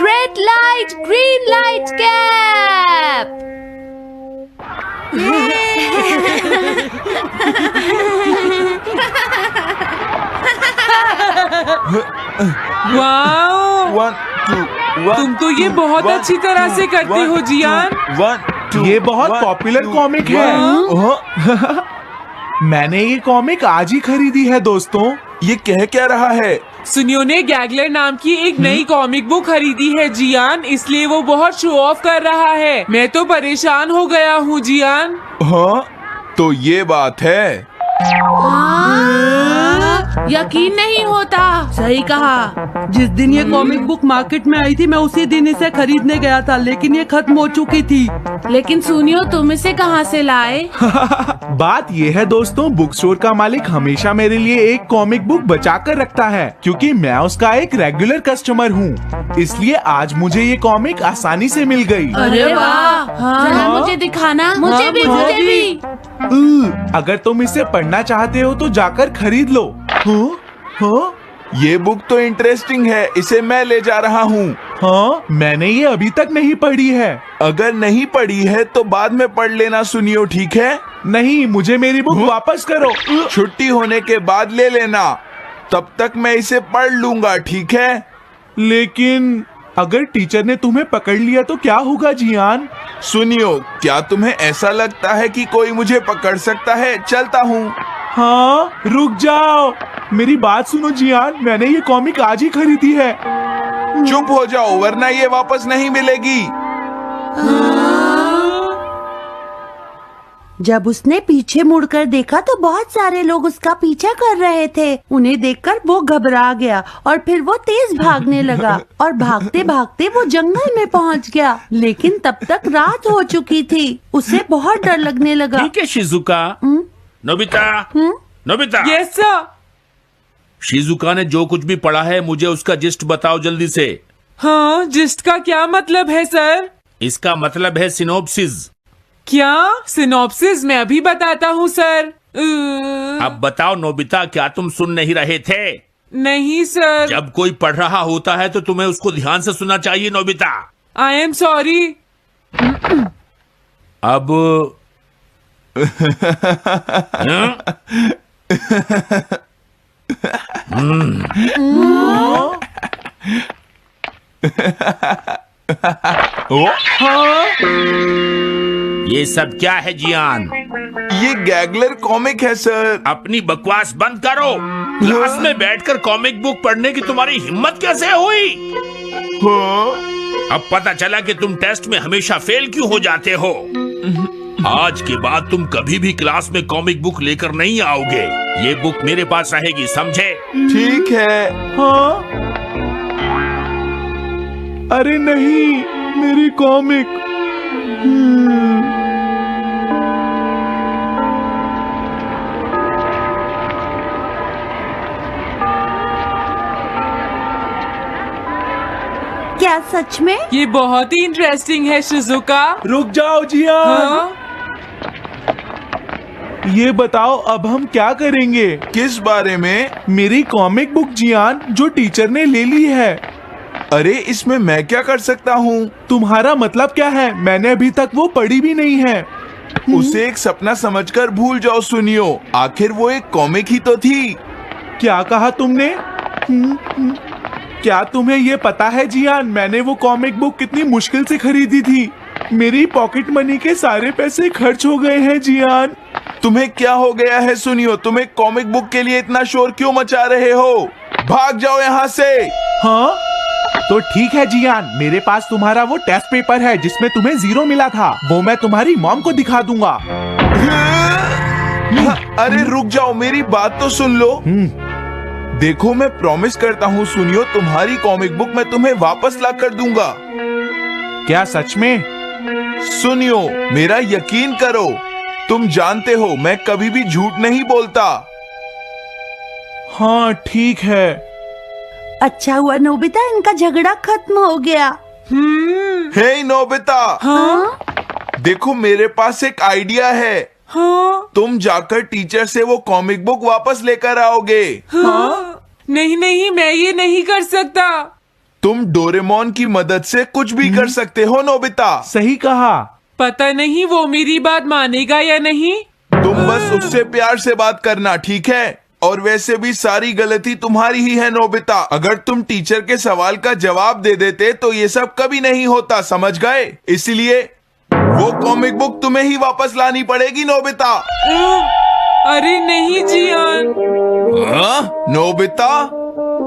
Red light, green light cap. Wow, तुम तो ये बहुत अच्छी तरह से करते हो जियान। ये बहुत पॉपुलर कॉमिक है। मैंने ये कॉमिक आज ही खरीदी है दोस्तों। ये कह क्या रहा है? सुनियो ने गैगलर नाम की एक नई कॉमिक बुक खरीदी है जियान, इसलिए वो बहुत शो ऑफ कर रहा है। मैं तो परेशान हो गया हूँ जियान। हाँ, तो ये बात है। यकीन नहीं होता। सही कहा। जिस दिन ये कॉमिक बुक मार्केट में आई थी मैं उसी दिन इसे खरीदने गया था, लेकिन ये खत्म हो चुकी थी। लेकिन सुनियो, तुम इसे कहाँ से लाए? बात ये है दोस्तों, बुक स्टोर का मालिक हमेशा मेरे लिए एक कॉमिक बुक बचा कर रखता है, क्योंकि मैं उसका एक रेगुलर कस्टमर हूँ। इसलिए आज मुझे ये कॉमिक आसानी से मिल गई। अरे वाह! जरा मुझे दिखाना। मुझे भी। अगर तुम इसे पढ़ना चाहते हो तो जाकर खरीद लो। हाँ? ये बुक तो इंटरेस्टिंग है, इसे मैं ले जा रहा हूँ। हाँ, मैंने ये अभी तक नहीं पढ़ी है। अगर नहीं पढ़ी है तो बाद में पढ़ लेना सुनियो, ठीक है? नहीं, मुझे मेरी बुक वापस करो। छुट्टी होने के बाद ले लेना, तब तक मैं इसे पढ़ लूंगा, ठीक है? लेकिन अगर टीचर ने तुम्हें पकड़ लिया तो क्या होगा जियान? सुनियो, क्या तुम्हें ऐसा लगता है कि कोई मुझे पकड़ सकता है? चलता हूँ। हाँ, रुक जाओ, मेरी बात सुनो जियान, मैंने ये कॉमिक आज ही खरीदी है। चुप हो जाओ, वरना ये वापस नहीं मिलेगी। जब उसने पीछे मुड़कर देखा तो बहुत सारे लोग उसका पीछा कर रहे थे। उन्हें देखकर वो घबरा गया और फिर वो तेज भागने लगा और भागते भागते वो जंगल में पहुंच गया। लेकिन तब तक रात हो चुकी थी। उसे बहुत डर लगने लगा। ठीक है Shizuka. Nobita, Nobita. Yes sir. Shizuka ने जो कुछ भी पढ़ा है मुझे उसका जिस्ट बताओ जल्दी से। हाँ, जिस्ट का क्या मतलब है सर? इसका मतलब है सिनोप्सिस। क्या? सिनॉप्सिस? मैं अभी बताता हूँ सर। अब बताओ नोबिता, क्या तुम सुन नहीं रहे थे? नहीं सर। जब कोई पढ़ रहा होता है तो तुम्हें उसको ध्यान से सुनना चाहिए नोबिता। I am sorry. अब ये सब क्या है जियान? ये गैगलर कॉमिक है सर। अपनी बकवास बंद करो। क्लास में बैठकर कॉमिक बुक पढ़ने की तुम्हारी हिम्मत कैसे हुई? अब पता चला कि तुम टेस्ट में हमेशा फेल क्यों हो जाते हो। आज के बाद तुम कभी भी क्लास में कॉमिक बुक लेकर नहीं आओगे। ये बुक मेरे पास रहेगी, समझे? ठीक है। हाँ? अरे नहीं, मेरी कॉमिक। क्या सच में? ये बहुत ही इंटरेस्टिंग है शिजुका। रुक जाओ जियान। हाँ? ये बताओ अब हम क्या करेंगे? किस बारे में? मेरी कॉमिक बुक जियान, जो टीचर ने ले ली है। अरे इसमें मैं क्या कर सकता हूँ? तुम्हारा मतलब क्या है? मैंने अभी तक वो पढ़ी भी नहीं है। उसे एक सपना समझकर भूल जाओ सुनियो, आखिर वो एक कॉमिक ही तो थी। क्या कहा तुमने? क्या तुम्हें ये पता है जियान, मैंने वो कॉमिक बुक कितनी मुश्किल से खरीदी थी। मेरी पॉकेट मनी के सारे पैसे खर्च हो गए हैं जियान। तुम्हें क्या हो गया है सुनियो? तुम एक कॉमिक बुक के लिए इतना शोर क्यों मचा रहे हो? भाग जाओ यहाँ से। हाँ, तो ठीक है जियान, मेरे पास तुम्हारा वो टेस्ट पेपर है जिसमें तुम्हें 0 मिला था। वो मैं तुम्हारी मॉम को दिखा दूंगा। अरे रुक जाओ, मेरी बात तो सुन लो। देखो, मैं प्रॉमिस करता हूँ सुनियो, तुम्हारी कॉमिक बुक मैं तुम्हें वापस ला कर दूंगा। क्या सच में? सुनियो, मेरा यकीन करो, तुम जानते हो मैं कभी भी झूठ नहीं बोलता। हाँ ठीक है। अच्छा हुआ नोबिता, इनका झगड़ा खत्म हो गया। हे नोबिता। हाँ? देखो, मेरे पास एक आइडिया है। हाँ? तुम जाकर टीचर से वो कॉमिक बुक वापस लेकर आओगे। हाँ? नहीं नहीं, मैं ये नहीं कर सकता। तुम डोरेमोन की मदद से कुछ भी कर सकते हो नोबिता। सही कहा। पता नहीं वो मेरी बात मानेगा या नहीं। तुम बस उससे प्यार से बात करना, ठीक है? और वैसे भी सारी गलती तुम्हारी ही है नोबिता। अगर तुम टीचर के सवाल का जवाब दे देते तो ये सब कभी नहीं होता, समझ गए? इसलिए वो कॉमिक बुक तुम्हें ही वापस लानी पड़ेगी नोबिता। अरे नहीं जियान। हाँ? नोबिता,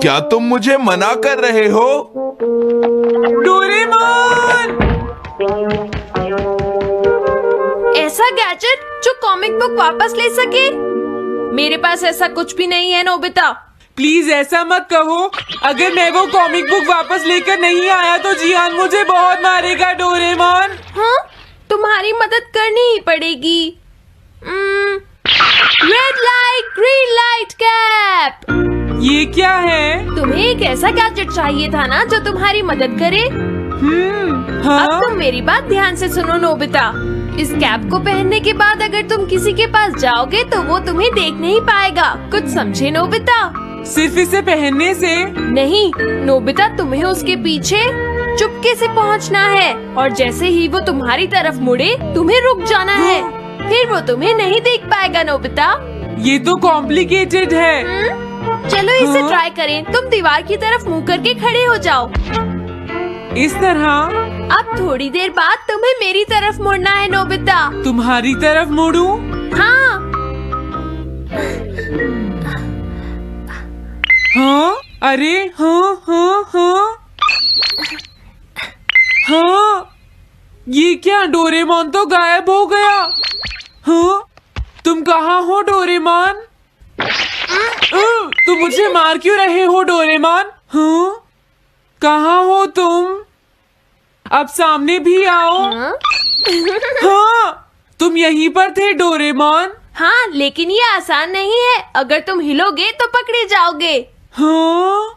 क्या तुम मुझे मना कर रहे हो? डोरेमोन! ऐसा गैजेट जो कॉमिक बुक वापस ले सके? मेरे पास ऐसा कुछ भी नहीं है नोबिता। प्लीज ऐसा मत कहो। अगर मैं वो कॉमिक बुक वापस लेकर नहीं आया तो जियान मुझे बहुत मारेगा डोरेमोन। हाँ, तुम्हारी मदद करनी ही पड़ेगी। Red light green light cap. ये क्या है? तुम्हें एक ऐसा गैजेट चाहिए था ना जो तुम्हारी मदद करे। अब हाँ? तुम मेरी बात ध्यान से सुनो नोबिता। इस कैप को पहनने के बाद अगर तुम किसी के पास जाओगे तो वो तुम्हें देख नहीं पाएगा। कुछ समझे नोबिता? सिर्फ इसे पहनने से? नहीं नोबिता, तुम्हें उसके पीछे चुपके से पहुंचना है और जैसे ही वो तुम्हारी तरफ मुड़े तुम्हें रुक जाना है। फिर वो तुम्हें नहीं देख पाएगा नोबिता। ये तो कॉम्प्लिकेटेड है। चलो इसे हाँ? ट्राई करें। तुम दीवार की तरफ मुंह करके खड़े हो जाओ। इस तरह? अब थोड़ी देर बाद तुम्हें मेरी तरफ मुड़ना है नोबिता। तुम्हारी तरफ मुड़ूं? हाँ। हाँ? अरे हाँ हाँ हाँ हाँ, ये क्या? डोरेमोन तो गायब हो गया। हाँ? तुम कहाँ हो डोरेमोन? तुम मुझे मार क्यों रहे हो डोरेमोन? हाँ? कहाँ हो तुम? अब सामने भी आओ। हाँ? हाँ, तुम यहीं पर थे डोरेमोन। हाँ, लेकिन ये आसान नहीं है। अगर तुम हिलोगे तो पकड़े जाओगे। हाँ?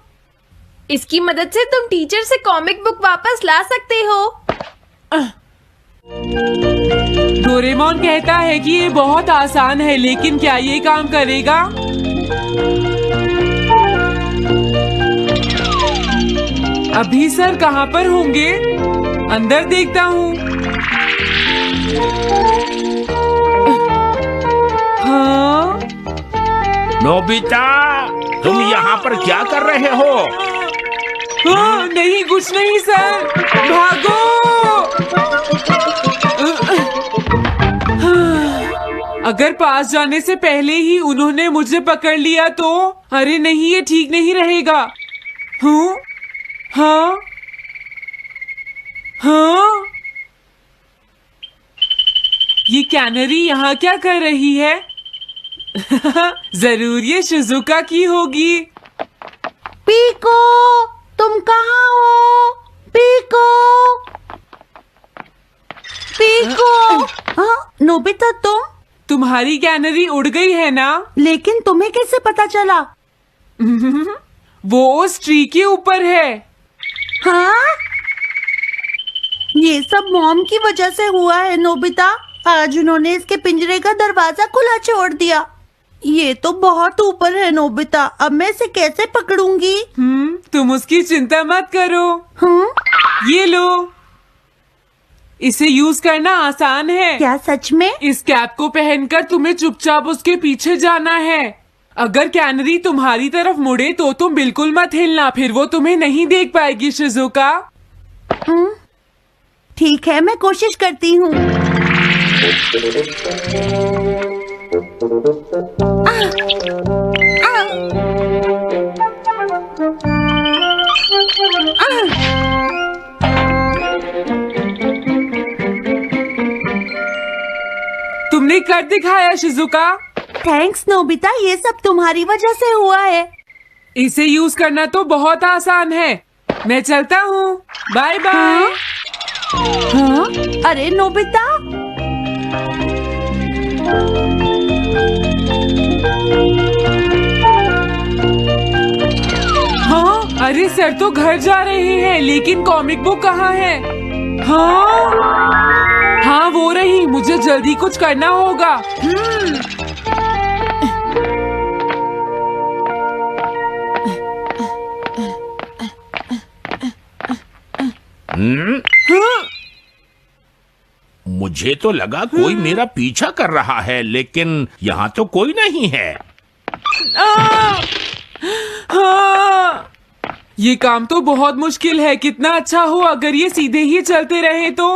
इसकी मदद से तुम टीचर से कॉमिक बुक वापस ला सकते हो। डोरेमोन कहता है कि ये बहुत आसान है, लेकिन क्या ये काम करेगा? अभी सर कहाँ पर होंगे? अंदर देखता हूँ। हाँ? नोबिता, तुम यहाँ पर क्या कर रहे हो? हाँ, नहीं कुछ नहीं सर। भागो! अगर पास जाने से पहले ही उन्होंने मुझे पकड़ लिया तो? अरे नहीं, ये ठीक नहीं रहेगा। हाँ? हाँ? हाँ? ये कैनरी यहाँ क्या कर रही है? जरूर ये शिजुका की होगी। पीको, तुम कहाँ हो? Piko, Piko. हाँ, नोबिता तुम्हारी कैनरी उड़ गई है ना? लेकिन तुम्हें कैसे पता चला? वो उस ट्री के ऊपर है। हाँ? ये सब मॉम की वजह से हुआ है नोबिता। आज उन्होंने इसके पिंजरे का दरवाजा खुला छोड़ दिया। ये तो बहुत ऊपर है नोबिता। अब मैं इसे कैसे पकड़ूंगी? तुम उसकी चिंता मत करो। हाँ? ये लो, इसे यूज करना आसान है। क्या सच में? इस कैप को पहनकर तुम्हें चुपचाप उसके पीछे जाना है। अगर कैनरी तुम्हारी तरफ मुड़े तो तुम बिल्कुल मत हिलना, फिर वो तुम्हें नहीं देख पाएगी शिजुका। ठीक है, मैं कोशिश करती हूँ। तुमने कर दिखाया शिजुका। थैंक्स नोबिता, ये सब तुम्हारी वजह से हुआ है। इसे यूज करना तो बहुत आसान है। मैं चलता हूँ। Bye bye. हाँ? अरे नोबिता, हाँ? अरे सर तो घर जा रहे हैं, लेकिन कॉमिक बुक कहाँ है? हाँ? हाँ वो रही। मुझे जल्दी कुछ करना होगा। मुझे तो लगा कोई मेरा पीछा कर रहा है, लेकिन यहाँ तो कोई नहीं है। हाँ, ये काम तो बहुत मुश्किल है। कितना अच्छा हो अगर ये सीधे ही चलते रहे तो।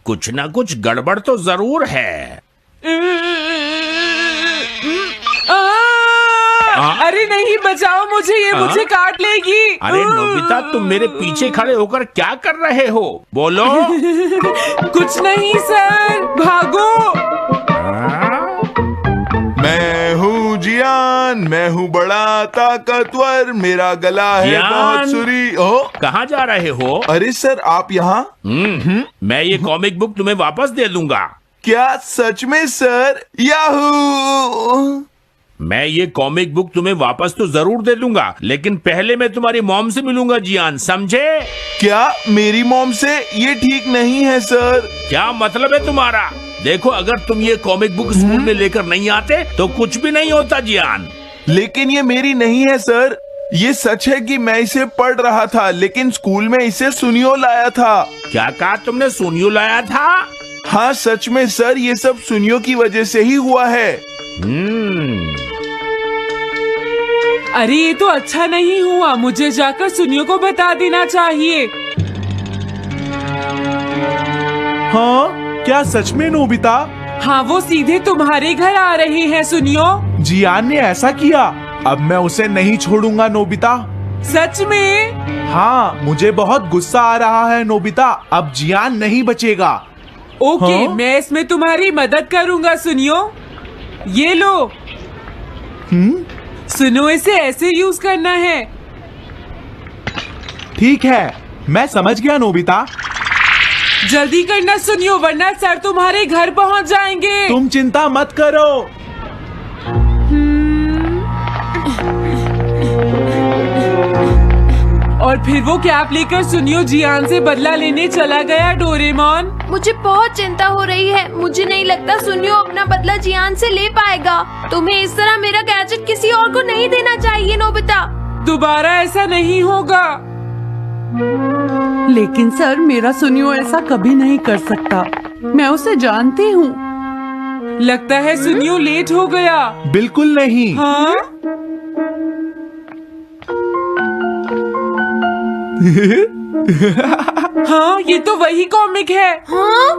कुछ ना कुछ गड़बड़ तो जरूर है। अरे नहीं, बचाओ मुझे, ये मुझे काट लेगी। अरे नोबिता, तुम मेरे पीछे खड़े होकर क्या कर रहे हो? बोलो। कुछ नहीं सर, भागो। मैं हूँ जियान, मैं हूँ बड़ा ताकतवर, मेरा गला है जियान। बहुत सुरी। ओ, कहाँ जा रहे हो? अरे सर, आप यहाँ? मैं ये कॉमिक बुक तुम्हें वापस दे दूंगा। क्या सच में सर? याहू! मैं ये कॉमिक बुक तुम्हें वापस तो जरूर दे दूंगा, लेकिन पहले मैं तुम्हारी मॉम से मिलूंगा जियान, समझे? क्या मेरी मॉम से? ये ठीक नहीं है सर। क्या मतलब है तुम्हारा? देखो, अगर तुम ये कॉमिक बुक स्कूल में लेकर नहीं आते तो कुछ भी नहीं होता जियान। लेकिन ये मेरी नहीं है सर। ये सच है कि मैं इसे पढ़ रहा था, लेकिन स्कूल में इसे सुनियो लाया था। क्या कहा तुमने? सुनियो लाया था? हाँ सच में सर, ये सब सुनियो की वजह से ही हुआ है। अरे ये तो अच्छा नहीं हुआ, मुझे जाकर सुनियो को बता देना चाहिए। हाँ, क्या सच में नोबिता? हाँ, वो सीधे तुम्हारे घर आ रहे हैं सुनियो। जियान ने ऐसा किया? अब मैं उसे नहीं छोड़ूंगा नोबिता। सच में? हाँ, मुझे बहुत गुस्सा आ रहा है नोबिता। अब जियान नहीं बचेगा। ओके, हाँ? मैं इसमें तुम्हारी मदद करूंगा सुनियो। ये लो। सुनो, इसे ऐसे यूज करना है। ठीक है, मैं समझ गया नोबिता। जल्दी करना सुनियो, वरना सर तुम्हारे घर पहुंच जाएंगे। तुम चिंता मत करो। और फिर वो कैप लेकर सुनियो जियान से बदला लेने चला गया। डोरेमोन, मुझे बहुत चिंता हो रही है। मुझे नहीं लगता सुनियो अपना बदला जियान से ले पाएगा। तुम्हें इस तरह मेरा गैजेट किसी और को नहीं देना चाहिए नोबिता। दोबारा ऐसा नहीं होगा। लेकिन सर, मेरा सुनियो ऐसा कभी नहीं कर सकता। मैं उसे जानती हूँ। लगता है सुनियो लेट हो गया। बिल्कुल नहीं। हाँ? हाँ, ये तो वही कॉमिक है। हाँ?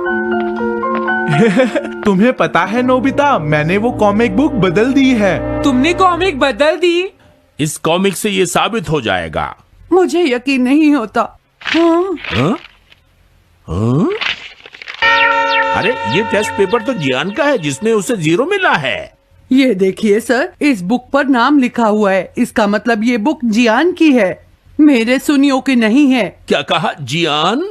तुम्हें पता है नोबिता, मैंने वो कॉमिक बुक बदल दी है। तुमने कॉमिक बदल दी? इस कॉमिक से ये साबित हो जाएगा। मुझे यकीन नहीं होता। हाँ? हाँ? हाँ? अरे, ये टेस्ट पेपर तो जियान का है, जिसमें उसे 0 मिला है। ये देखिए सर, इस बुक पर नाम लिखा हुआ है। इसका मतलब ये बुक जियान की है, मेरे सुनियो की नहीं है। क्या कहा? जियान?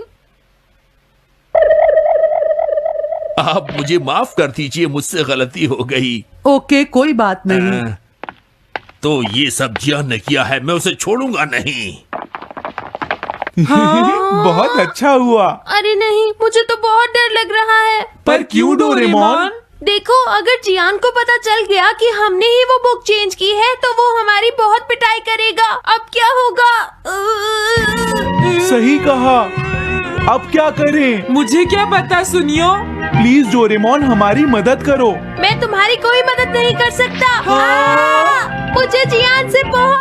आप मुझे माफ कर दीजिए, मुझसे गलती हो गई। ओके, कोई बात नहीं। तो ये सब जियान ने किया है, मैं उसे छोड़ूंगा नहीं। बहुत अच्छा हुआ। अरे नहीं, मुझे तो बहुत डर लग रहा है। पर क्यों डोरेमोन? देखो, अगर जियान को पता चल गया कि हमने ही वो बुक चेंज की है तो वो हमारी बहुत पिटाई करेगा। अब क्या होगा? सही कहा। अब क्या करें? मुझे क्या पता सुनियो। प्लीज डोरेमोन, हमारी मदद करो। मैं तुम्हारी कोई मदद नहीं कर सकता। मुझे जियान से बहुत